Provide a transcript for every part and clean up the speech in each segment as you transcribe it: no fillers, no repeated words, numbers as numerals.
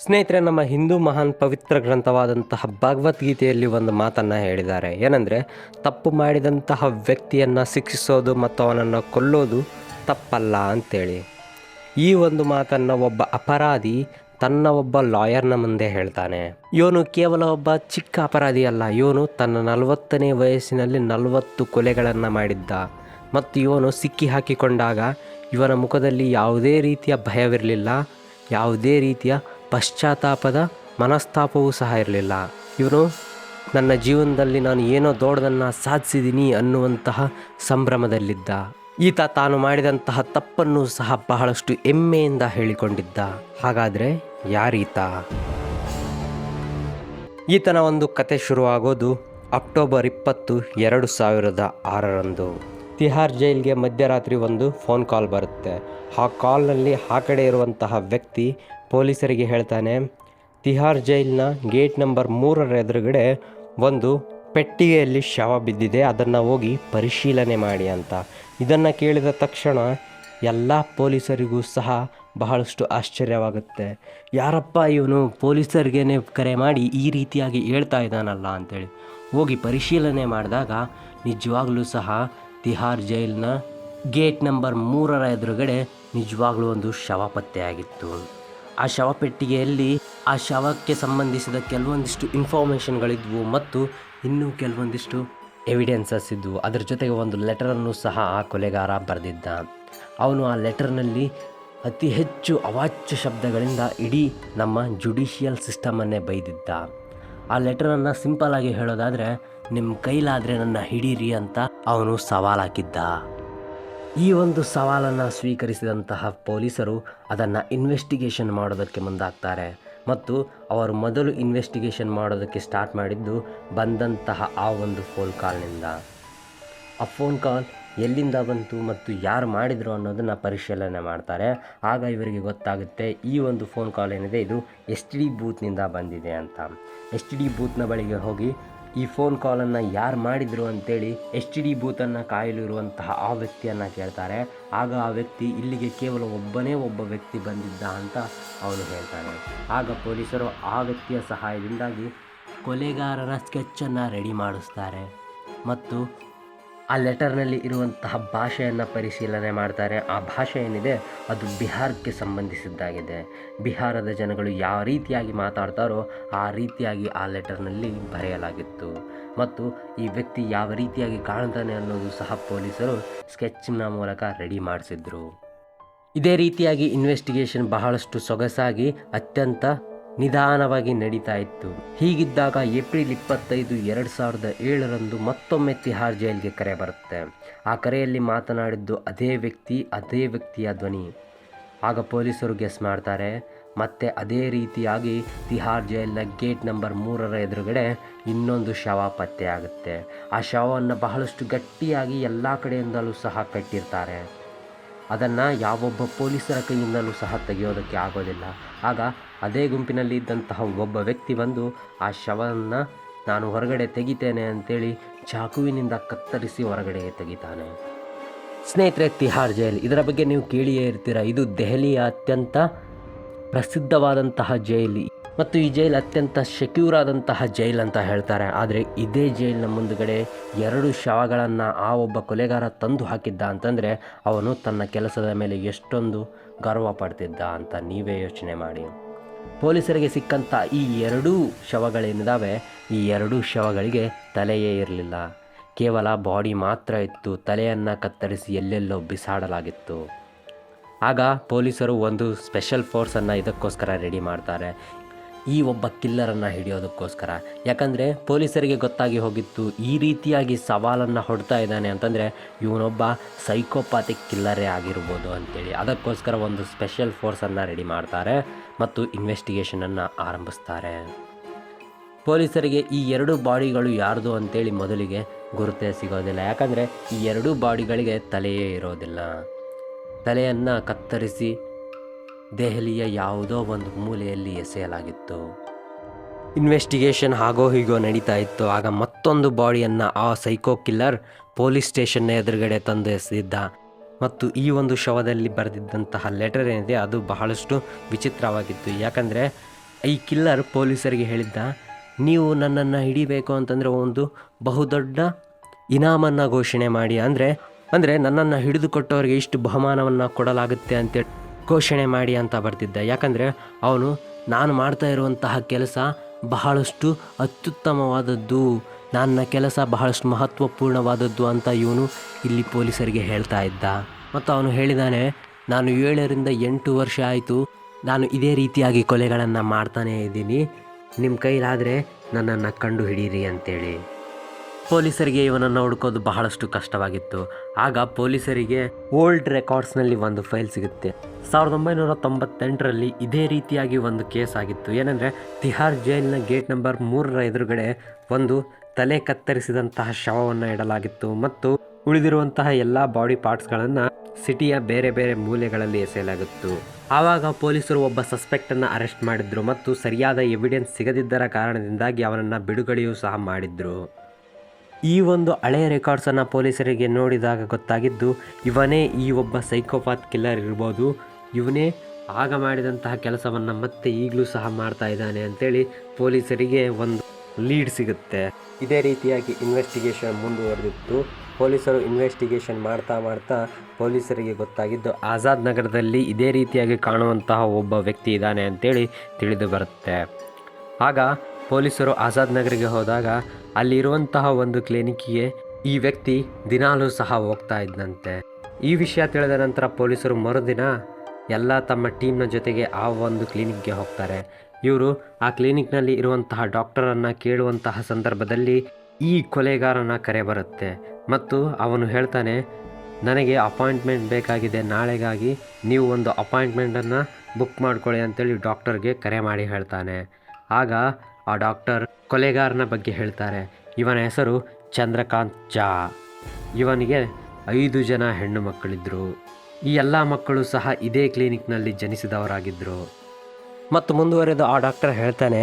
ಸ್ನೇಹಿತರೆ, ನಮ್ಮ ಹಿಂದೂ ಮಹಾನ್ ಪವಿತ್ರ ಗ್ರಂಥವಾದಂತಹ ಭಗವದ್ಗೀತೆಯಲ್ಲಿ ಒಂದು ಮಾತನ್ನು ಹೇಳಿದ್ದಾರೆ. ಏನಂದರೆ, ತಪ್ಪು ಮಾಡಿದಂತಹ ವ್ಯಕ್ತಿಯನ್ನು ಶಿಕ್ಷಿಸೋದು ಮತ್ತು ಅವನನ್ನು ಕೊಲ್ಲೋದು ತಪ್ಪಲ್ಲ ಅಂತೇಳಿ. ಈ ಒಂದು ಮಾತನ್ನು ಒಬ್ಬ ಅಪರಾಧಿ ತನ್ನ ಒಬ್ಬ ಲಾಯರ್ನ ಮುಂದೆ ಹೇಳ್ತಾನೆ. ಇವನು ಕೇವಲ ಒಬ್ಬ ಚಿಕ್ಕ ಅಪರಾಧಿ ಅಲ್ಲ, ಇವನು ತನ್ನ 40ನೇ ವಯಸ್ಸಿನಲ್ಲಿ 40 ಕೊಲೆಗಳನ್ನು ಮಾಡಿದ್ದ. ಮತ್ತು ಇವನು ಸಿಕ್ಕಿ ಹಾಕಿಕೊಂಡಾಗ ಇವನ ಮುಖದಲ್ಲಿ ಯಾವುದೇ ರೀತಿಯ ಭಯವಿರಲಿಲ್ಲ, ಯಾವುದೇ ರೀತಿಯ ಪಶ್ಚಾತ್ತಾಪದ ಮನಸ್ತಾಪವೂ ಸಹ ಇರಲಿಲ್ಲ. ಇವನು ನನ್ನ ಜೀವನದಲ್ಲಿ ನಾನು ಏನೋ ದೊಡ್ಡದನ್ನು ಸಾಧಿಸಿದ್ದೀನಿ ಅನ್ನುವಂತಹ ಸಂಭ್ರಮದಲ್ಲಿದ್ದ. ಈತ ತಾನು ಮಾಡಿದಂತಹ ತಪ್ಪನ್ನು ಸಹ ಬಹಳಷ್ಟು ಹೆಮ್ಮೆಯಿಂದ ಹೇಳಿಕೊಂಡಿದ್ದ. ಹಾಗಾದರೆ ಯಾರೀತ? ಈತನ ಒಂದು ಕತೆ ಶುರುವಾಗೋದು ಅಕ್ಟೋಬರ್ 20, 2006 ತಿಹಾರ್ ಜೈಲ್ಗೆ ಮಧ್ಯರಾತ್ರಿ ಒಂದು ಫೋನ್ ಕಾಲ್ ಬರುತ್ತೆ. ಆ ಕಾಲ್ನಲ್ಲಿ ಆ ಕಡೆ ಇರುವಂತಹ ವ್ಯಕ್ತಿ ಪೊಲೀಸರಿಗೆ ಹೇಳ್ತಾನೆ, ತಿಹಾರ್ ಜೈಲಿನ ಗೇಟ್ ನಂಬರ್ 3 ಎದುರುಗಡೆ ಒಂದು ಪೆಟ್ಟಿಗೆಯಲ್ಲಿ ಶವ ಬಿದ್ದಿದೆ, ಅದನ್ನು ಹೋಗಿ ಪರಿಶೀಲನೆ ಮಾಡಿ ಅಂತ. ಇದನ್ನು ಕೇಳಿದ ತಕ್ಷಣ ಎಲ್ಲ ಪೊಲೀಸರಿಗೂ ಸಹ ಬಹಳಷ್ಟು ಆಶ್ಚರ್ಯವಾಗುತ್ತೆ. ಯಾರಪ್ಪ ಇವನು ಪೊಲೀಸರಿಗೇನೆ ಕರೆ ಮಾಡಿ ಈ ರೀತಿಯಾಗಿ ಹೇಳ್ತಾ ಇದ್ದಾನಲ್ಲ ಅಂಥೇಳಿ ಹೋಗಿ ಪರಿಶೀಲನೆ ಮಾಡಿದಾಗ ನಿಜವಾಗ್ಲೂ ಸಹ ತಿಹಾರ್ ಜೈಲಿನ ಗೇಟ್ ನಂಬರ್ 3 ಎದುರುಗಡೆ ನಿಜವಾಗ್ಲೂ ಒಂದು ಶವ ಪತ್ತೆಯಾಗಿತ್ತು. ಆ ಶವಪೆಟ್ಟಿಗೆಯಲ್ಲಿ ಆ ಶವಕ್ಕೆ ಸಂಬಂಧಿಸಿದ ಕೆಲವೊಂದಿಷ್ಟು ಇನ್ಫಾರ್ಮೇಷನ್ಗಳಿದ್ವು ಮತ್ತು ಇನ್ನೂ ಕೆಲವೊಂದಿಷ್ಟು ಎವಿಡೆನ್ಸಸ್ ಇದ್ವು. ಅದರ ಜೊತೆಗೆ ಒಂದು ಲೆಟರನ್ನು ಸಹ ಆ ಕೊಲೆಗಾರ ಬರೆದಿದ್ದ. ಅವನು ಆ ಲೆಟರ್ನಲ್ಲಿ ಅತಿ ಹೆಚ್ಚು ಅವಾಚ್ಯ ಶಬ್ದಗಳಿಂದ ಇಡೀ ನಮ್ಮ ಜುಡಿಷಿಯಲ್ ಸಿಸ್ಟಮನ್ನೇ ಬೈದಿದ್ದ. ಆ ಲೆಟರನ್ನು ಸಿಂಪಲ್ಲಾಗಿ ಹೇಳೋದಾದರೆ, ನಿಮ್ಮ ಕೈಲಾದರೆ ನನ್ನ ಹಿಡೀರಿ ಅಂತ ಅವನು ಸವಾಲು ಹಾಕಿದ್ದ. ಈ ಒಂದು ಸವಾಲನ್ನು ಸ್ವೀಕರಿಸಿದಂತಹ ಪೊಲೀಸರು ಅದನ್ನು ಇನ್ವೆಸ್ಟಿಗೇಷನ್ ಮಾಡೋದಕ್ಕೆ ಮುಂದಾಗ್ತಾರೆ. ಮತ್ತು ಅವರು ಮೊದಲು ಇನ್ವೆಸ್ಟಿಗೇಷನ್ ಮಾಡೋದಕ್ಕೆ ಸ್ಟಾರ್ಟ್ ಮಾಡಿದ್ದು ಬಂದಂತಹ ಆ ಒಂದು ಫೋನ್ ಕಾಲ್ನಿಂದ. ಆ ಫೋನ್ ಕಾಲ್ ಎಲ್ಲಿಂದ ಬಂತು ಮತ್ತು ಯಾರು ಮಾಡಿದರು ಅನ್ನೋದನ್ನು ಪರಿಶೀಲನೆ ಮಾಡ್ತಾರೆ. ಆಗ ಇವರಿಗೆ ಗೊತ್ತಾಗುತ್ತೆ ಈ ಒಂದು ಫೋನ್ ಕಾಲ್ ಏನಿದೆ ಇದು STD ಬೂತ್ನಿಂದ ಬಂದಿದೆ ಅಂತ. STD ಬೂತ್ನ ಬಳಿಗೆ ಹೋಗಿ ಈ ಫೋನ್ ಕಾಲನ್ನು ಯಾರು ಮಾಡಿದರು ಅಂತೇಳಿ STD ಬೂತನ್ನು ಕಾಯಲಿರುವಂತಹ ಆ ವ್ಯಕ್ತಿಯನ್ನು ಕೇಳ್ತಾರೆ. ಆಗ ಆ ವ್ಯಕ್ತಿ ಇಲ್ಲಿಗೆ ಕೇವಲ ಒಬ್ಬ ವ್ಯಕ್ತಿ ಬಂದಿದ್ದ ಅಂತ ಅವನು ಹೇಳ್ತಾನೆ. ಆಗ ಪೊಲೀಸರು ಆ ವ್ಯಕ್ತಿಯ ಸಹಾಯದಿಂದಾಗಿ ಕೊಲೆಗಾರರ ಸ್ಕೆಚ್ಚನ್ನು ರೆಡಿ ಮಾಡಿಸ್ತಾರೆ ಮತ್ತು ಆ ಲೆಟರ್ನಲ್ಲಿ ಇರುವಂತಹ ಭಾಷೆಯನ್ನು ಪರಿಶೀಲನೆ ಮಾಡ್ತಾರೆ. ಆ ಭಾಷೆ ಏನಿದೆ ಅದು ಬಿಹಾರಕ್ಕೆ ಸಂಬಂಧಿಸಿದ್ದಾಗಿದೆ. ಬಿಹಾರದ ಜನಗಳು ಯಾವ ರೀತಿಯಾಗಿ ಮಾತಾಡ್ತಾರೋ ಆ ರೀತಿಯಾಗಿ ಆ ಲೆಟರ್ನಲ್ಲಿ ಬರೆಯಲಾಗಿತ್ತು. ಮತ್ತು ಈ ವ್ಯಕ್ತಿ ಯಾವ ರೀತಿಯಾಗಿ ಕಾಣ್ತಾನೆ ಅನ್ನೋದು ಸಹ ಪೊಲೀಸರು ಸ್ಕೆಚ್ನ ಮೂಲಕ ರೆಡಿ ಮಾಡಿಸಿದ್ರು. ಇದೇ ರೀತಿಯಾಗಿ ಇನ್ವೆಸ್ಟಿಗೇಷನ್ ಬಹಳಷ್ಟು ಸೊಗಸಾಗಿ ಅತ್ಯಂತ ನಿಧಾನವಾಗಿ ನಡೀತಾ ಇತ್ತು. ಹೀಗಿದ್ದಾಗ ಏಪ್ರಿಲ್ 25, 2007 ಮತ್ತೊಮ್ಮೆ ತಿಹಾರ್ ಜೈಲ್ಗೆ ಕರೆ ಬರುತ್ತೆ. ಆ ಕರೆಯಲ್ಲಿ ಮಾತನಾಡಿದ್ದು ಅದೇ ವ್ಯಕ್ತಿಯ ಧ್ವನಿ. ಆಗ ಪೊಲೀಸರು ಗೆಸ್ ಮಾಡ್ತಾರೆ. ಮತ್ತೆ ಅದೇ ರೀತಿಯಾಗಿ ತಿಹಾರ್ ಜೈಲಿನ ಗೇಟ್ ನಂಬರ್ 3 ಎದುರುಗಡೆ ಇನ್ನೊಂದು ಶವ ಪತ್ತೆಯಾಗುತ್ತೆ. ಆ ಶವವನ್ನು ಬಹಳಷ್ಟು ಗಟ್ಟಿಯಾಗಿ ಎಲ್ಲ ಕಡೆಯಿಂದಲೂ ಸಹ ಕಟ್ಟಿರ್ತಾರೆ. ಅದನ್ನು ಯಾವೊಬ್ಬ ಪೊಲೀಸರ ಕೈಯಿಂದಲೂ ಸಹ ತೆಗೆಯೋದಕ್ಕೆ ಆಗೋದಿಲ್ಲ. ಆಗ ಅದೇ ಗುಂಪಿನಲ್ಲಿ ಇದ್ದಂತಹ ಒಬ್ಬ ವ್ಯಕ್ತಿ ಬಂದು ಆ ಶವವನ್ನು ನಾನು ಹೊರಗಡೆ ತೆಗಿತೇನೆ ಅಂತೇಳಿ ಚಾಕುವಿನಿಂದ ಕತ್ತರಿಸಿ ಹೊರಗಡೆಗೆ ತೆಗಿತಾನೆ. ಸ್ನೇಹಿತರೆ, ತಿಹಾರ್ ಜೈಲ್ ಇದರ ಬಗ್ಗೆ ನೀವು ಕೇಳಿಯೇ ಇರ್ತೀರ. ಇದು ದೆಹಲಿಯ ಅತ್ಯಂತ ಪ್ರಸಿದ್ಧವಾದಂತಹ ಜೈಲು ಮತ್ತು ಈ ಜೈಲ್ ಅತ್ಯಂತ ಸೆಕ್ಯೂರ್ ಆದಂತಹ ಜೈಲ್ ಅಂತ ಹೇಳ್ತಾರೆ. ಆದರೆ ಇದೇ ಜೈಲಿನ ಮುಂದುಗಡೆ 2 ಶವಗಳನ್ನು ಆ ಒಬ್ಬ ಕೊಲೆಗಾರ ತಂದು ಹಾಕಿದ್ದ ಅಂತಂದರೆ ಅವನು ತನ್ನ ಕೆಲಸದ ಮೇಲೆ ಎಷ್ಟೊಂದು ಗರ್ವ ಪಡ್ತಿದ್ದ ಅಂತ ನೀವೇ ಯೋಚನೆ ಮಾಡಿ. ಪೊಲೀಸರಿಗೆ ಸಿಕ್ಕಂಥ ಈ 2 ಶವಗಳೇನಿದ್ದಾವೆ, ಈ 2 ಶವಗಳಿಗೆ ತಲೆಯೇ ಇರಲಿಲ್ಲ, ಕೇವಲ ಬಾಡಿ ಮಾತ್ರ ಇತ್ತು. ತಲೆಯನ್ನು ಕತ್ತರಿಸಿ ಎಲ್ಲೆಲ್ಲೋ ಬಿಸಾಡಲಾಗಿತ್ತು. ಆಗ ಪೊಲೀಸರು ಒಂದು ಸ್ಪೆಷಲ್ ಫೋರ್ಸನ್ನು ಇದಕ್ಕೋಸ್ಕರ ರೆಡಿ ಮಾಡ್ತಾರೆ, ಈ ಒಬ್ಬ ಕಿಲ್ಲರನ್ನು ಹಿಡಿಯೋದಕ್ಕೋಸ್ಕರ. ಯಾಕಂದರೆ ಪೊಲೀಸರಿಗೆ ಗೊತ್ತಾಗಿ ಹೋಗಿತ್ತು ಈ ರೀತಿಯಾಗಿ ಸವಾಲನ್ನು ಹೊಡ್ತಾ ಇದ್ದಾನೆ ಅಂತಂದರೆ ಇವನೊಬ್ಬ ಸೈಕೋಪಾತಿಕ್ ಕಿಲ್ಲರೇ ಆಗಿರ್ಬೋದು ಅಂತೇಳಿ. ಅದಕ್ಕೋಸ್ಕರ ಒಂದು ಸ್ಪೆಷಲ್ ಫೋರ್ಸನ್ನು ರೆಡಿ ಮಾಡ್ತಾರೆ ಮತ್ತು ಇನ್ವೆಸ್ಟಿಗೇಷನನ್ನು ಆರಂಭಿಸ್ತಾರೆ. ಪೊಲೀಸರಿಗೆ ಈ 2 ಬಾಡಿಗಳು ಯಾರ್ದು ಅಂತೇಳಿ ಮೊದಲಿಗೆ ಗುರುತೇ ಸಿಗೋದಿಲ್ಲ. ಯಾಕಂದರೆ ಈ 2 ಬಾಡಿಗಳಿಗೆ ತಲೆಯೇ ಇರೋದಿಲ್ಲ. ತಲೆಯನ್ನು ಕತ್ತರಿಸಿ ದೆಹಲಿಯ ಯಾವುದೋ ಒಂದು ಮೂಲೆಯಲ್ಲಿ ಎಸೆಯಲಾಗಿತ್ತು. ಇನ್ವೆಸ್ಟಿಗೇಷನ್ ಹಾಗೋ ಹೀಗೋ ನಡೀತಾ ಇತ್ತು. ಆಗ ಮತ್ತೊಂದು ಬಾಡಿಯನ್ನು ಆ ಸೈಕೋ ಕಿಲ್ಲರ್ ಪೊಲೀಸ್ ಸ್ಟೇಷನ್ನ ಎದುರುಗಡೆ ತಂದು ಎಸೆದಿದ್ದ. ಮತ್ತು ಈ ಒಂದು ಶವದಲ್ಲಿ ಬರೆದಿದ್ದಂತಹ ಲೆಟರ್ ಏನಿದೆ ಅದು ಬಹಳಷ್ಟು ವಿಚಿತ್ರವಾಗಿತ್ತು. ಯಾಕಂದರೆ ಈ ಕಿಲ್ಲರ್ ಪೊಲೀಸರಿಗೆ ಹೇಳಿದ್ದ, ನೀವು ನನ್ನನ್ನು ಹಿಡಿಬೇಕು ಅಂತಂದರೆ ಒಂದು ಬಹುದೊಡ್ಡ ಇನಾಮನ್ನು ಘೋಷಣೆ ಮಾಡಿ, ಅಂದರೆ ನನ್ನನ್ನು ಹಿಡಿದುಕೊಟ್ಟವರಿಗೆ ಇಷ್ಟು ಬಹುಮಾನವನ್ನು ಕೊಡಲಾಗುತ್ತೆ ಅಂತೇಳಿ ಘೋಷಣೆ ಮಾಡಿ ಅಂತ ಬರ್ತಿದ್ದ. ಯಾಕಂದರೆ ಅವನು ನಾನು ಮಾಡ್ತಾ ಇರುವಂತಹ ಕೆಲಸ ಬಹಳಷ್ಟು ಅತ್ಯುತ್ತಮವಾದದ್ದು, ನನ್ನ ಕೆಲಸ ಬಹಳಷ್ಟು ಮಹತ್ವಪೂರ್ಣವಾದದ್ದು ಅಂತ ಇವನು ಇಲ್ಲಿ ಪೊಲೀಸರಿಗೆ ಹೇಳ್ತಾ ಇದ್ದ. ಮತ್ತು ಅವನು ಹೇಳಿದಾನೆ, ನಾನು 7ರಿಂದ 8 ವರ್ಷ ಆಯಿತು ನಾನು ಇದೇ ರೀತಿಯಾಗಿ ಕೊಲೆಗಳನ್ನು ಮಾಡ್ತಾನೇ ಇದ್ದೀನಿ, ನಿಮ್ಮ ಕೈಲಾದರೆ ನನ್ನನ್ನು ಕಂಡು ಹಿಡೀರಿ ಅಂತೇಳಿ. ಪೊಲೀಸರಿಗೆ ಇವನನ್ನು ಹುಡುಕೋದು ಬಹಳಷ್ಟು ಕಷ್ಟವಾಗಿತ್ತು. ಆಗ ಪೊಲೀಸರಿಗೆ ಓಲ್ಡ್ ರೆಕಾರ್ಡ್ಸ್ನಲ್ಲಿ ಒಂದು ಫೈಲ್ ಸಿಗುತ್ತೆ. 1998ರಲ್ಲಿ ಇದೇ ರೀತಿಯಾಗಿ ಒಂದು ಕೇಸ್ ಆಗಿತ್ತು. ಏನಂದರೆ ತಿಹಾರ್ ಜೈಲಿನ ಗೇಟ್ ನಂಬರ್ 3ರ ಎದುರುಗಡೆ ಒಂದು ತಲೆ ಕತ್ತರಿಸಿದಂತಹ ಶವವನ್ನು ಇಡಲಾಗಿತ್ತು ಮತ್ತು ಉಳಿದಿರುವಂತಹ ಎಲ್ಲ ಬಾಡಿ ಪಾರ್ಟ್ಸ್ಗಳನ್ನು ಸಿಟಿಯ ಬೇರೆ ಬೇರೆ ಮೂಲೆಗಳಲ್ಲಿ ಎಸೆಯಲಾಗಿತ್ತು. ಆವಾಗ ಪೊಲೀಸರು ಒಬ್ಬ ಸಸ್ಪೆಕ್ಟನ್ನು ಅರೆಸ್ಟ್ ಮಾಡಿದ್ರು ಮತ್ತು ಸರಿಯಾದ ಎವಿಡೆನ್ಸ್ ಸಿಗದಿದ್ದರ ಕಾರಣದಿಂದಾಗಿ ಅವನನ್ನು ಬಿಡುಗಡೆಯೂ ಸಹ ಮಾಡಿದ್ರು. ಈ ಒಂದು ಹಳೆಯ ರೆಕಾರ್ಡ್ಸನ್ನು ಪೊಲೀಸರಿಗೆ ನೋಡಿದಾಗ ಗೊತ್ತಾಗಿದ್ದು, ಇವನೇ ಈ ಒಬ್ಬ ಸೈಕೋಪಾತ್ ಕಿಲ್ಲರ್ ಇರ್ಬೋದು, ಇವನೇ ಆಗ ಮಾಡಿದಂತಹ ಕೆಲಸವನ್ನು ಮತ್ತೆ ಈಗಲೂ ಸಹ ಮಾಡ್ತಾ ಇದ್ದಾನೆ ಅಂತೇಳಿ ಪೊಲೀಸರಿಗೆ ಒಂದು ಲೀಡ್ ಸಿಗುತ್ತೆ. ಇದೇ ರೀತಿಯಾಗಿ ಇನ್ವೆಸ್ಟಿಗೇಷನ್ ಮುಂದುವರೆದಿತ್ತು. ಪೊಲೀಸರು ಇನ್ವೆಸ್ಟಿಗೇಷನ್ ಮಾಡ್ತಾ ಪೊಲೀಸರಿಗೆ ಗೊತ್ತಾಗಿದ್ದು, ಆಜಾದ್ ನಗರದಲ್ಲಿ ಇದೇ ರೀತಿಯಾಗಿ ಕಾಣುವಂತಹ ಒಬ್ಬ ವ್ಯಕ್ತಿ ಇದ್ದಾನೆ ಅಂತೇಳಿ ತಿಳಿದು ಬರುತ್ತೆ. ಆಗ ಪೊಲೀಸರು ಆಜಾದ್ ನಗರಿಗೆ ಹೋದಾಗ ಅಲ್ಲಿರುವಂತಹ ಒಂದು ಕ್ಲಿನಿಕ್ಕಿಗೆ ಈ ವ್ಯಕ್ತಿ ದಿನಾಲೂ ಸಹ ಹೋಗ್ತಾ ಇದ್ದಂತೆ. ಈ ವಿಷಯ ತಿಳಿದ ನಂತರ ಪೊಲೀಸರು ಮರುದಿನ ಎಲ್ಲ ತಮ್ಮ ಟೀಮ್ನ ಜೊತೆಗೆ ಆ ಒಂದು ಕ್ಲಿನಿಕ್ಗೆ ಹೋಗ್ತಾರೆ. ಇವರು ಆ ಕ್ಲಿನಿಕ್ನಲ್ಲಿ ಇರುವಂತಹ ಡಾಕ್ಟರನ್ನು ಕೇಳುವಂತಹ ಸಂದರ್ಭದಲ್ಲಿ ಈ ಕೊಲೆಗಾರನ ಕರೆ ಬರುತ್ತೆ ಮತ್ತು ಅವನು ಹೇಳ್ತಾನೆ, ನನಗೆ ಅಪಾಯಿಂಟ್ಮೆಂಟ್ ಬೇಕಾಗಿದೆ ನಾಳೆಗಾಗಿ, ನೀವು ಒಂದು ಅಪಾಯಿಂಟ್ಮೆಂಟನ್ನು ಬುಕ್ ಮಾಡ್ಕೊಳ್ಳಿ ಅಂತೇಳಿ ಡಾಕ್ಟರ್ಗೆ ಕರೆ ಮಾಡಿ ಹೇಳ್ತಾನೆ. ಆಗ ಆ ಡಾಕ್ಟರ್ ಕೊಲೆಗಾರನ ಬಗ್ಗೆ ಹೇಳ್ತಾರೆ. ಇವನ ಹೆಸರು ಚಂದ್ರಕಾಂತ್ ಝಾ. ಇವನಿಗೆ 5 ಜನ ಹೆಣ್ಣು ಮಕ್ಕಳಿದ್ದರು. ಈ ಎಲ್ಲ ಮಕ್ಕಳು ಸಹ ಇದೇ ಕ್ಲಿನಿಕ್ನಲ್ಲಿ ಜನಿಸಿದವರಾಗಿದ್ದರು. ಮತ್ತು ಮುಂದುವರೆದು ಆ ಡಾಕ್ಟರ್ ಹೇಳ್ತಾನೆ,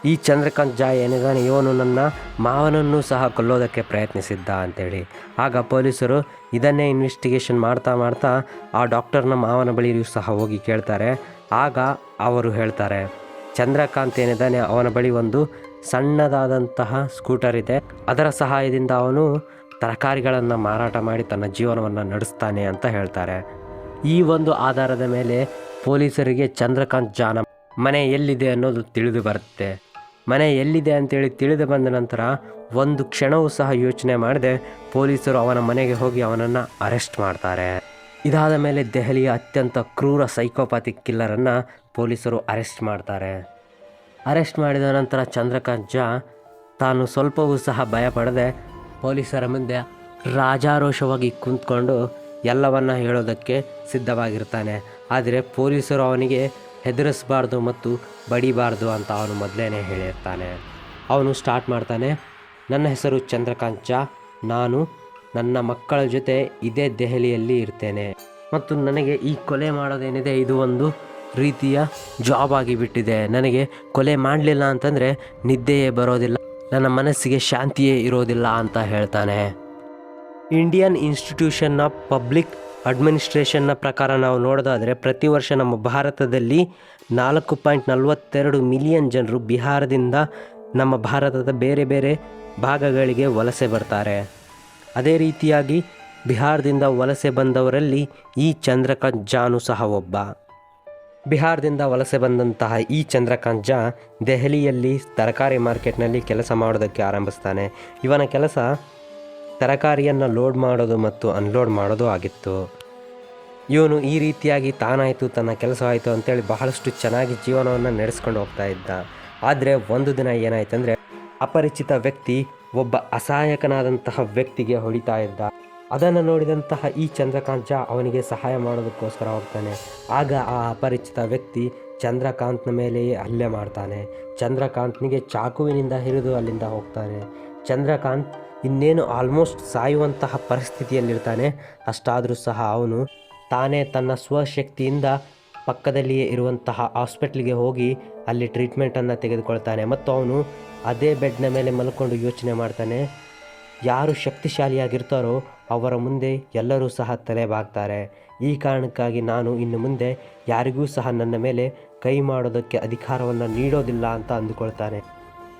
ಈ ಚಂದ್ರಕಾಂತ್ ಝಾ ಏನಿದ್ದಾನೆ ಇವನು ನನ್ನ ಮಾವನನ್ನು ಸಹ ಕೊಲ್ಲೋದಕ್ಕೆ ಪ್ರಯತ್ನಿಸಿದ್ದ ಅಂತೇಳಿ. ಆಗ ಪೊಲೀಸರು ಇದನ್ನೇ ಇನ್ವೆಸ್ಟಿಗೇಷನ್ ಮಾಡ್ತಾ ಆ ಡಾಕ್ಟರ್ನ ಮಾವನ ಬಳಿಯೂ ಸಹ ಹೋಗಿ ಕೇಳ್ತಾರೆ. ಆಗ ಅವರು ಹೇಳ್ತಾರೆ, ಚಂದ್ರಕಾಂತ್ ಏನಿದ್ದಾನೆ ಅವನ ಬಳಿ ಒಂದು ಸಣ್ಣದಾದಂತಹ ಸ್ಕೂಟರ್ ಇದೆ, ಅದರ ಸಹಾಯದಿಂದ ಅವನು ತರಕಾರಿಗಳನ್ನು ಮಾರಾಟ ಮಾಡಿ ತನ್ನ ಜೀವನವನ್ನು ನಡೆಸ್ತಾನೆ ಅಂತ ಹೇಳ್ತಾರೆ. ಈ ಒಂದು ಆಧಾರದ ಮೇಲೆ ಪೊಲೀಸರಿಗೆ ಚಂದ್ರಕಾಂತ್ ಝಾನ ಮನೆ ಎಲ್ಲಿದೆ ಅನ್ನೋದು ತಿಳಿದು ಬರುತ್ತೆ. ಮನೆ ಎಲ್ಲಿದೆ ಅಂತೇಳಿ ತಿಳಿದು ಬಂದ ನಂತರ ಒಂದು ಕ್ಷಣವೂ ಸಹ ಯೋಚನೆ ಮಾಡದೆ ಪೊಲೀಸರು ಅವನ ಮನೆಗೆ ಹೋಗಿ ಅವನನ್ನು ಅರೆಸ್ಟ್ ಮಾಡ್ತಾರೆ. ಇದಾದ ಮೇಲೆ ದೆಹಲಿಯ ಅತ್ಯಂತ ಕ್ರೂರ ಸೈಕೋಪಾಥಿಕ್ ಕಿಲ್ಲರನ್ನು ಪೊಲೀಸರು ಅರೆಸ್ಟ್ ಮಾಡ್ತಾರೆ. ಅರೆಸ್ಟ್ ಮಾಡಿದ ನಂತರ ಚಂದ್ರಕಾಂತ್ ಝಾ ತಾನು ಸ್ವಲ್ಪವೂ ಸಹ ಭಯಪಡದೆ ಪೊಲೀಸರ ಮುಂದೆ ರಾಜಾರೋಷವಾಗಿ ಕುಂತ್ಕೊಂಡು ಎಲ್ಲವನ್ನ ಹೇಳೋದಕ್ಕೆ ಸಿದ್ಧವಾಗಿರ್ತಾನೆ. ಆದರೆ ಪೊಲೀಸರು ಅವನಿಗೆ ಹೆದರಿಸಬಾರ್ದು ಮತ್ತು ಬಡಿಬಾರ್ದು ಅಂತ ಅವನು ಮೊದಲೇ ಹೇಳಿರ್ತಾನೆ. ಅವನು ಸ್ಟಾರ್ಟ್ ಮಾಡ್ತಾನೆ, ನನ್ನ ಹೆಸರು ಚಂದ್ರಕಾಂತ್ ಝಾ, ನಾನು ನನ್ನ ಮಕ್ಕಳ ಜೊತೆ ಇದೇ ದೆಹಲಿಯಲ್ಲಿ ಇರ್ತೇನೆ ಮತ್ತು ನನಗೆ ಈ ಕೊಲೆ ಮಾಡೋದೇನಿದೆ ಇದು ಒಂದು ರೀತಿಯ ಜಾಬ್ ಆಗಿಬಿಟ್ಟಿದೆ. ನನಗೆ ಕೊಲೆ ಮಾಡಲಿಲ್ಲ ಅಂತಂದರೆ ನಿದ್ದೆಯೇ ಬರೋದಿಲ್ಲ, ನನ್ನ ಮನಸ್ಸಿಗೆ ಶಾಂತಿಯೇ ಇರೋದಿಲ್ಲ ಅಂತ ಹೇಳ್ತಾನೆ. ಇಂಡಿಯನ್ ಇನ್ಸ್ಟಿಟ್ಯೂಷನ್ ಆಫ್ ಪಬ್ಲಿಕ್ ಅಡ್ಮಿನಿಸ್ಟ್ರೇಷನ್ನ ಪ್ರಕಾರ ನಾವು ನೋಡೋದಾದರೆ ಪ್ರತಿ ವರ್ಷ ನಮ್ಮ ಭಾರತದಲ್ಲಿ 4.42 ಮಿಲಿಯನ್ ಜನರು ಬಿಹಾರದಿಂದ ನಮ್ಮ ಭಾರತದ ಬೇರೆ ಬೇರೆ ಭಾಗಗಳಿಗೆ ವಲಸೆ ಬರ್ತಾರೆ. ಅದೇ ರೀತಿಯಾಗಿ ಬಿಹಾರದಿಂದ ವಲಸೆ ಬಂದವರಲ್ಲಿ ಈ ಚಂದ್ರಕಾಂತ್ ಝಾನು ಸಹ ಒಬ್ಬ. ಬಿಹಾರದಿಂದ ವಲಸೆ ಬಂದಂತಹ ಈ ಚಂದ್ರಕಾಂತ್ ಝಾ ದೆಹಲಿಯಲ್ಲಿ ತರಕಾರಿ ಮಾರ್ಕೆಟ್ನಲ್ಲಿ ಕೆಲಸ ಮಾಡೋದಕ್ಕೆ ಆರಂಭಿಸ್ತಾನೆ. ಇವನ ಕೆಲಸ ತರಕಾರಿಯನ್ನು ಲೋಡ್ ಮಾಡೋದು ಮತ್ತು ಅನ್ಲೋಡ್ ಮಾಡೋದು ಆಗಿತ್ತು. ಇವನು ಈ ರೀತಿಯಾಗಿ ತಾನಾಯಿತು ತನ್ನ ಕೆಲಸ ಆಯಿತು ಅಂತೇಳಿ ಬಹಳಷ್ಟು ಚೆನ್ನಾಗಿ ಜೀವನವನ್ನು ನಡೆಸ್ಕೊಂಡು ಹೋಗ್ತಾ ಇದ್ದ. ಆದರೆ ಒಂದು ದಿನ ಏನಾಯ್ತಂದರೆ ಅಪರಿಚಿತ ವ್ಯಕ್ತಿ ಒಬ್ಬ ಅಸಹಾಯಕನಾದಂತಹ ವ್ಯಕ್ತಿಗೆ ಹೊಡಿತಾ ಇದ್ದ. ಅದನ್ನು ನೋಡಿದಂತಹ ಈ ಚಂದ್ರಕಾಂತ್ ಝಾ ಅವನಿಗೆ ಸಹಾಯ ಮಾಡೋದಕ್ಕೋಸ್ಕರ ಹೋಗ್ತಾನೆ. ಆಗ ಆ ಅಪರಿಚಿತ ವ್ಯಕ್ತಿ ಚಂದ್ರಕಾಂತ್ನ ಮೇಲೆಯೇ ಹಲ್ಲೆ ಮಾಡ್ತಾನೆ. ಚಂದ್ರಕಾಂತ್ನಿಗೆ ಚಾಕುವಿನಿಂದ ಹಿಡಿದು ಅಲ್ಲಿಂದ ಹೋಗ್ತಾನೆ. ಚಂದ್ರಕಾಂತ್ ಇನ್ನೇನು ಆಲ್ಮೋಸ್ಟ್ ಸಾಯುವಂತಹ ಪರಿಸ್ಥಿತಿಯಲ್ಲಿರ್ತಾನೆ. ಅಷ್ಟಾದರೂ ಸಹ ಅವನು ತಾನೇ ತನ್ನ ಸ್ವಶಕ್ತಿಯಿಂದ ಪಕ್ಕದಲ್ಲಿಯೇ ಇರುವಂತಹ ಹಾಸ್ಪಿಟ್ಲಿಗೆ ಹೋಗಿ ಅಲ್ಲಿ ಟ್ರೀಟ್ಮೆಂಟನ್ನು ತೆಗೆದುಕೊಳ್ತಾನೆ ಮತ್ತು ಅವನು ಅದೇ ಬೆಡ್ನ ಮೇಲೆ ಮಲ್ಕೊಂಡು ಯೋಚನೆ ಮಾಡ್ತಾನೆ, ಯಾರು ಶಕ್ತಿಶಾಲಿಯಾಗಿರ್ತಾರೋ ಅವರ ಮುಂದೆ ಎಲ್ಲರೂ ಸಹ ತಲೆಬಾಗ್ತಾರೆ. ಈ ಕಾರಣಕ್ಕಾಗಿ ನಾನು ಇನ್ನು ಮುಂದೆ ಯಾರಿಗೂ ಸಹ ನನ್ನ ಮೇಲೆ ಕೈ ಮಾಡೋದಕ್ಕೆ ಅಧಿಕಾರವನ್ನು ನೀಡೋದಿಲ್ಲ ಅಂತ ಅಂದುಕೊಳ್ತಾನೆ.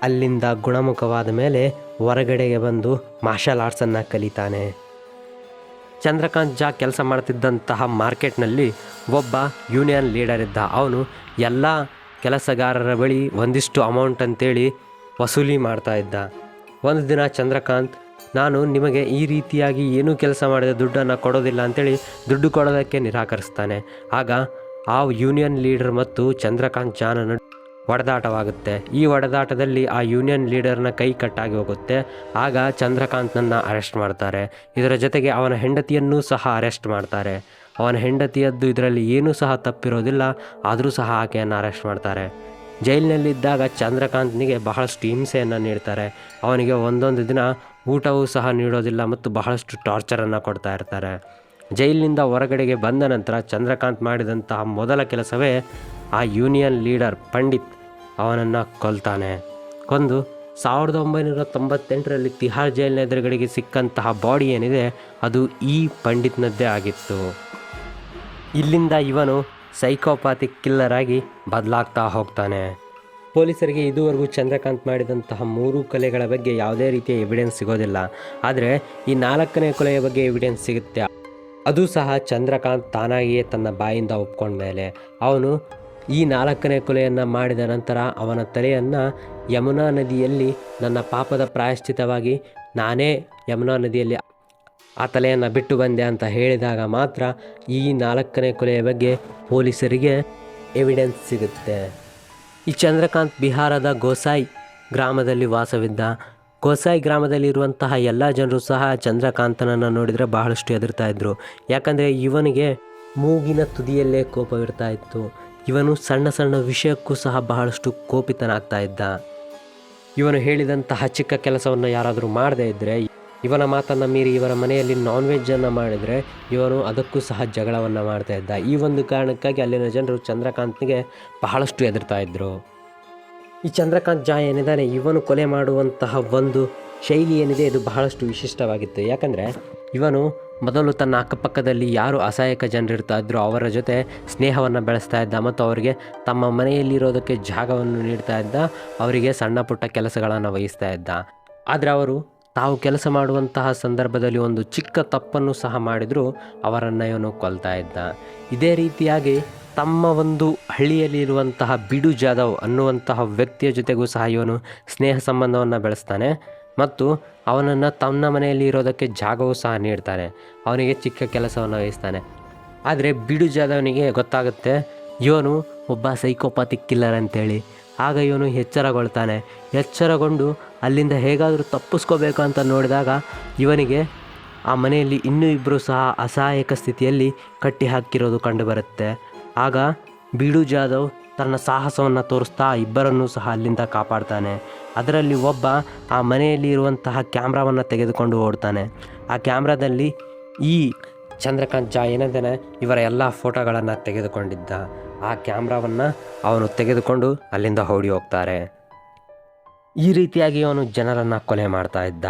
ಅಲ್ಲಿಂದ ಗುಣಮುಖವಾದ ಮೇಲೆ ಹೊರಗಡೆಗೆ ಬಂದು ಮಾರ್ಷಲ್ ಆರ್ಟ್ಸನ್ನು ಕಲಿತಾನೆ. ಚಂದ್ರಕಾಂತ್ ಝಾ ಕೆಲಸ ಮಾಡ್ತಿದ್ದಂತಹ ಮಾರ್ಕೆಟ್ನಲ್ಲಿ ಒಬ್ಬ ಯೂನಿಯನ್ ಲೀಡರ್ ಇದ್ದ. ಅವನು ಎಲ್ಲ ಕೆಲಸಗಾರರ ಬಳಿ ಒಂದಿಷ್ಟು ಅಮೌಂಟ್ ಅಂತೇಳಿ ವಸೂಲಿ ಮಾಡ್ತಾ ಇದ್ದ. ಒಂದು ದಿನ ಚಂದ್ರಕಾಂತ್, ನಾನು ನಿಮಗೆ ಈ ರೀತಿಯಾಗಿ ಏನೂ ಕೆಲಸ ಮಾಡಿದ ದುಡ್ಡನ್ನು ಕೊಡೋದಿಲ್ಲ ಅಂತೇಳಿ ದುಡ್ಡು ಕೊಡೋದಕ್ಕೆ ನಿರಾಕರಿಸ್ತಾನೆ. ಆಗ ಆ ಯೂನಿಯನ್ ಲೀಡರ್ ಮತ್ತು ಚಂದ್ರಕಾಂತ್ ಝಾನ ಹೊಡೆದಾಟವಾಗುತ್ತೆ. ಈ ಹೊಡೆದಾಟದಲ್ಲಿ ಆ ಯೂನಿಯನ್ ಲೀಡರ್ನ ಕೈ ಕಟ್ಟಾಗಿ ಹೋಗುತ್ತೆ. ಆಗ ಚಂದ್ರಕಾಂತ್ನನ್ನು ಅರೆಸ್ಟ್ ಮಾಡ್ತಾರೆ. ಇದರ ಜೊತೆಗೆ ಅವನ ಹೆಂಡತಿಯನ್ನೂ ಸಹ ಅರೆಸ್ಟ್ ಮಾಡ್ತಾರೆ. ಅವನ ಹೆಂಡತಿಯದ್ದು ಇದರಲ್ಲಿ ಏನೂ ಸಹ ತಪ್ಪಿರೋದಿಲ್ಲ, ಆದರೂ ಸಹ ಆಕೆಯನ್ನು ಅರೆಸ್ಟ್ ಮಾಡ್ತಾರೆ. ಜೈಲಿನಲ್ಲಿದ್ದಾಗ ಚಂದ್ರಕಾಂತ್ನಿಗೆ ಬಹಳಷ್ಟು ಹಿಂಸೆಯನ್ನು ನೀಡ್ತಾರೆ. ಅವನಿಗೆ ಒಂದೊಂದು ದಿನ ಊಟವೂ ಸಹ ನೀಡೋದಿಲ್ಲ ಮತ್ತು ಬಹಳಷ್ಟು ಟಾರ್ಚರನ್ನು ಕೊಡ್ತಾ ಇರ್ತಾರೆ. ಜೈಲಿನಿಂದ ಹೊರಗಡೆಗೆ ಬಂದ ನಂತರ ಚಂದ್ರಕಾಂತ್ ಮಾಡಿದಂತಹ ಮೊದಲ ಕೆಲಸವೇ ಆ ಯೂನಿಯನ್ ಲೀಡರ್ ಪಂಡಿತ್ ಅವನನ್ನು ಕೊಲ್ತಾನೆ. ಕೊಂದು 1998ರಲ್ಲಿ ತಿಹಾರ್ ಜೈಲಿನ ಎದುರುಗಡೆಗೆ ಸಿಕ್ಕಂತಹ ಬಾಡಿ ಏನಿದೆ ಅದು ಈ ಪಂಡಿತ್ನದ್ದೇ ಆಗಿತ್ತು. ಇಲ್ಲಿಂದ ಇವನು ಸೈಕೋಪ್ಯಾಥಿಕ್ ಕಿಲ್ಲರ್ ಆಗಿ ಬದಲಾಗ್ತಾ ಹೋಗ್ತಾನೆ. ಪೊಲೀಸರಿಗೆ ಇದುವರೆಗೂ ಚಂದ್ರಕಾಂತ್ ಮಾಡಿದಂತಹ 3 ಕೊಲೆಗಳ ಬಗ್ಗೆ ಯಾವುದೇ ರೀತಿಯ ಎವಿಡೆನ್ಸ್ ಸಿಗೋದಿಲ್ಲ. ಆದರೆ ಈ 4ನೇ ಕೊಲೆಯ ಬಗ್ಗೆ ಎವಿಡೆನ್ಸ್ ಸಿಗುತ್ತೆ. ಅದು ಸಹ ಚಂದ್ರಕಾಂತ್ ತಾನಾಗಿಯೇ ತನ್ನ ಬಾಯಿಂದ ಒಪ್ಕೊಂಡ ಮೇಲೆ. ಅವನು ಈ 4ನೇ ಕೊಲೆಯನ್ನು ಮಾಡಿದ ನಂತರ ಅವನ ತಲೆಯನ್ನು ಯಮುನಾ ನದಿಯಲ್ಲಿ ನನ್ನ ಪಾಪದ ಪ್ರಾಯಶ್ಚಿತವಾಗಿ ನಾನೇ ಯಮುನಾ ನದಿಯಲ್ಲಿ ಆ ತಲೆಯನ್ನು ಬಿಟ್ಟು ಬಂದೆ ಅಂತ ಹೇಳಿದಾಗ ಮಾತ್ರ ಈ 4ನೇ ಕೊಲೆಯ ಬಗ್ಗೆ ಪೊಲೀಸರಿಗೆ ಎವಿಡೆನ್ಸ್ ಸಿಗುತ್ತೆ. ಈ ಚಂದ್ರಕಾಂತ್ ಬಿಹಾರದ ಗೋಸಾಯಿ ಗ್ರಾಮದಲ್ಲಿ ವಾಸವಿದ್ದ. ಗೋಸಾಯಿ ಗ್ರಾಮದಲ್ಲಿರುವಂತಹ ಎಲ್ಲ ಜನರು ಸಹ ಚಂದ್ರಕಾಂತನನ್ನು ನೋಡಿದರೆ ಬಹಳಷ್ಟು ಹೆದರ್ತಾ ಇದ್ದರು. ಯಾಕಂದರೆ ಇವನಿಗೆ ಮೂಗಿನ ತುದಿಯಲ್ಲೇ ಕೋಪವಿರ್ತಾ ಇತ್ತು. ಇವನು ಸಣ್ಣ ಸಣ್ಣ ವಿಷಯಕ್ಕೂ ಸಹ ಬಹಳಷ್ಟು ಕೋಪಿತನಾಗ್ತಾ ಇದ್ದ. ಇವನು ಹೇಳಿದಂತಹ ಚಿಕ್ಕ ಕೆಲಸವನ್ನು ಯಾರಾದರೂ ಮಾಡದೇ ಇದ್ದರೆ, ಇವನ ಮಾತನ್ನು ಮೀರಿ ಇವರ ಮನೆಯಲ್ಲಿ ನಾನ್ ವೆಜ್ಜನ್ನು ಮಾಡಿದರೆ ಇವನು ಅದಕ್ಕೂ ಸಹ ಜಗಳವನ್ನು ಮಾಡ್ತಾ ಇದ್ದ. ಈ ಒಂದು ಕಾರಣಕ್ಕಾಗಿ ಅಲ್ಲಿನ ಜನರು ಚಂದ್ರಕಾಂತ್ನಿಗೆ ಬಹಳಷ್ಟು ಹೆದರ್ತಾ ಇದ್ದರು. ಈ ಚಂದ್ರಕಾಂತ್ ಝಾ ಏನಿದ್ದಾನೆ, ಇವನು ಕೊಲೆ ಮಾಡುವಂತಹ ಒಂದು ಶೈಲಿ ಏನಿದೆ ಇದು ಬಹಳಷ್ಟು ವಿಶಿಷ್ಟವಾಗಿತ್ತು. ಯಾಕಂದರೆ ಇವನು ಮೊದಲು ತನ್ನ ಅಕ್ಕಪಕ್ಕದಲ್ಲಿ ಯಾರು ಅಸಹಾಯಕ ಜನರಿರ್ತಾ ಇದ್ದರೂ ಅವರ ಜೊತೆ ಸ್ನೇಹವನ್ನು ಬೆಳೆಸ್ತಾ ಇದ್ದ ಮತ್ತು ಅವರಿಗೆ ತಮ್ಮ ಮನೆಯಲ್ಲಿರೋದಕ್ಕೆ ಜಾಗವನ್ನು ನೀಡ್ತಾ ಇದ್ದ. ಅವರಿಗೆ ಸಣ್ಣ ಪುಟ್ಟ ಕೆಲಸಗಳನ್ನು ವಹಿಸ್ತಾ ಇದ್ದ. ಆದರೆ ಅವರು ತಾವು ಕೆಲಸ ಮಾಡುವಂತಹ ಸಂದರ್ಭದಲ್ಲಿ ಒಂದು ಚಿಕ್ಕ ತಪ್ಪನ್ನು ಸಹ ಮಾಡಿದರೂ ಅವರನ್ನು ಇವನು ಕೊಲ್ತಾ ಇದ್ದ. ಇದೇ ರೀತಿಯಾಗಿ ತಮ್ಮ ಒಂದು ಹಳ್ಳಿಯಲ್ಲಿರುವಂತಹ ಬಿಡು ಜಾಧವ್ ಅನ್ನುವಂತಹ ವ್ಯಕ್ತಿಯ ಜೊತೆಗೂ ಸಹ ಇವನು ಸ್ನೇಹ ಸಂಬಂಧವನ್ನು ಬೆಳೆಸ್ತಾನೆ ಮತ್ತು ಅವನನ್ನು ತನ್ನ ಮನೆಯಲ್ಲಿ ಇರೋದಕ್ಕೆ ಜಾಗವೂ ಸಹ ನೀಡ್ತಾನೆ. ಅವನಿಗೆ ಚಿಕ್ಕ ಕೆಲಸವನ್ನು ವಹಿಸ್ತಾನೆ. ಆದರೆ ಬಿಡು ಜಾಧವ್ನಿಗೆ ಗೊತ್ತಾಗುತ್ತೆ ಇವನು ಒಬ್ಬ ಸೈಕೋಪ್ಯಾಥಿಕ್ ಕಿಲ್ಲರ್ ಅಂತೇಳಿ. ಆಗ ಇವನು ಎಚ್ಚರಗೊಳ್ತಾನೆ. ಎಚ್ಚರಗೊಂಡು ಅಲ್ಲಿಂದ ಹೇಗಾದರೂ ತಪ್ಪಿಸ್ಕೋಬೇಕು ಅಂತ ನೋಡಿದಾಗ ಇವನಿಗೆ ಆ ಮನೆಯಲ್ಲಿ ಇನ್ನೂ ಇಬ್ಬರು ಸಹ ಅಸಹಾಯಕ ಸ್ಥಿತಿಯಲ್ಲಿ ಕಟ್ಟಿ ಹಾಕಿರೋದು ಕಂಡುಬರುತ್ತೆ. ಆಗ ಬಿಡು ಜಾಧವ್ ತನ್ನ ಸಾಹಸವನ್ನು ತೋರಿಸ್ತಾ ಇಬ್ಬರನ್ನೂ ಸಹ ಅಲ್ಲಿಂದ ಕಾಪಾಡ್ತಾನೆ. ಅದರಲ್ಲಿ ಒಬ್ಬ ಆ ಮನೆಯಲ್ಲಿ ಇರುವಂತಹ ಕ್ಯಾಮ್ರಾವನ್ನು ತೆಗೆದುಕೊಂಡು ಓಡ್ತಾನೆ. ಆ ಕ್ಯಾಮ್ರಾದಲ್ಲಿ ಈ ಚಂದ್ರಕಾಂತ್ ಝಾ ಏನಿದ್ದಾನೆ ಇವರ ಎಲ್ಲ ಫೋಟೋಗಳನ್ನು ತೆಗೆದುಕೊಂಡಿದ್ದ. ಆ ಕ್ಯಾಮ್ರಾವನ್ನು ಅವನು ತೆಗೆದುಕೊಂಡು ಅಲ್ಲಿಂದ ಓಡಿ ಹೋಗ್ತಾರೆ. ಈ ರೀತಿಯಾಗಿ ಅವನು ಜನರನ್ನು ಕೊಲೆ ಮಾಡ್ತಾ ಇದ್ದ.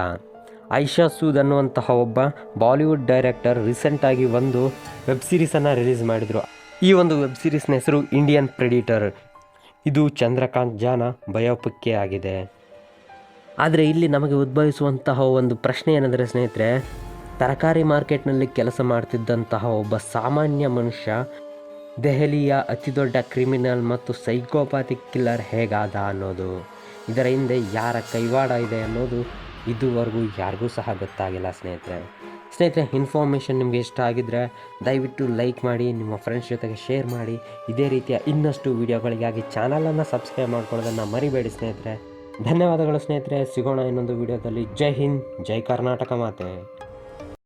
ಐಷಾ ಸೂದ್ ಅನ್ನುವಂತಹ ಒಬ್ಬ ಬಾಲಿವುಡ್ ಡೈರೆಕ್ಟರ್ ರೀಸೆಂಟಾಗಿ ಒಂದು ವೆಬ್ ಸೀರೀಸನ್ನು ರಿಲೀಸ್ ಮಾಡಿದರು. ಈ ಒಂದು ವೆಬ್ ಸೀರೀಸ್ನ ಹೆಸರು ಇಂಡಿಯನ್ ಪ್ರೆಡಿಟರ್. ಇದು ಚಂದ್ರಕಾಂತ್ ಝಾನ ಬಯೋಪಿಕ್ಕೇ ಆಗಿದೆ. ಆದರೆ ಇಲ್ಲಿ ನಮಗೆ ಉದ್ಭವಿಸುವಂತಹ ಒಂದು ಪ್ರಶ್ನೆ ಏನೆಂದರೆ ಸ್ನೇಹಿತರೆ, ತರಕಾರಿ ಮಾರ್ಕೆಟ್ನಲ್ಲಿ ಕೆಲಸ ಮಾಡ್ತಿದ್ದಂತಹ ಒಬ್ಬ ಸಾಮಾನ್ಯ ಮನುಷ್ಯ ದೆಹಲಿಯ ಅತಿದೊಡ್ಡ ಕ್ರಿಮಿನಲ್ ಮತ್ತು ಸೈಕೋಪ್ಯಾಥಿಕ್ ಕಿಲ್ಲರ್ ಹೇಗಾದ ಅನ್ನೋದು, ಇದರ ಹಿಂದೆ ಯಾರ ಕೈವಾಡ ಇದೆ ಅನ್ನೋದು ಇದುವರೆಗೂ ಯಾರಿಗೂ ಸಹ ಗೊತ್ತಾಗಿಲ್ಲ ಸ್ನೇಹಿತರೆ. ಇನ್ಫಾರ್ಮೇಷನ್ ನಿಮಗೆ ಇಷ್ಟ ಆಗಿದ್ದರೆ ದಯವಿಟ್ಟು ಲೈಕ್ ಮಾಡಿ, ನಿಮ್ಮ ಫ್ರೆಂಡ್ಸ್ ಜೊತೆಗೆ ಶೇರ್ ಮಾಡಿ. ಇದೇ ರೀತಿಯ ಇನ್ನಷ್ಟು ವೀಡಿಯೋಗಳಿಗಾಗಿ ಚಾನಲನ್ನು ಸಬ್ಸ್ಕ್ರೈಬ್ ಮಾಡ್ಕೊಳ್ಳೋದನ್ನು ಮರಿಬೇಡಿ ಸ್ನೇಹಿತರೆ. ಧನ್ಯವಾದಗಳು ಸ್ನೇಹಿತರೆ. ಸಿಗೋಣ ಇನ್ನೊಂದು ವೀಡಿಯೋದಲ್ಲಿ. ಜೈ ಹಿಂದ್, ಜೈ ಕರ್ನಾಟಕ ಮಾತೆ.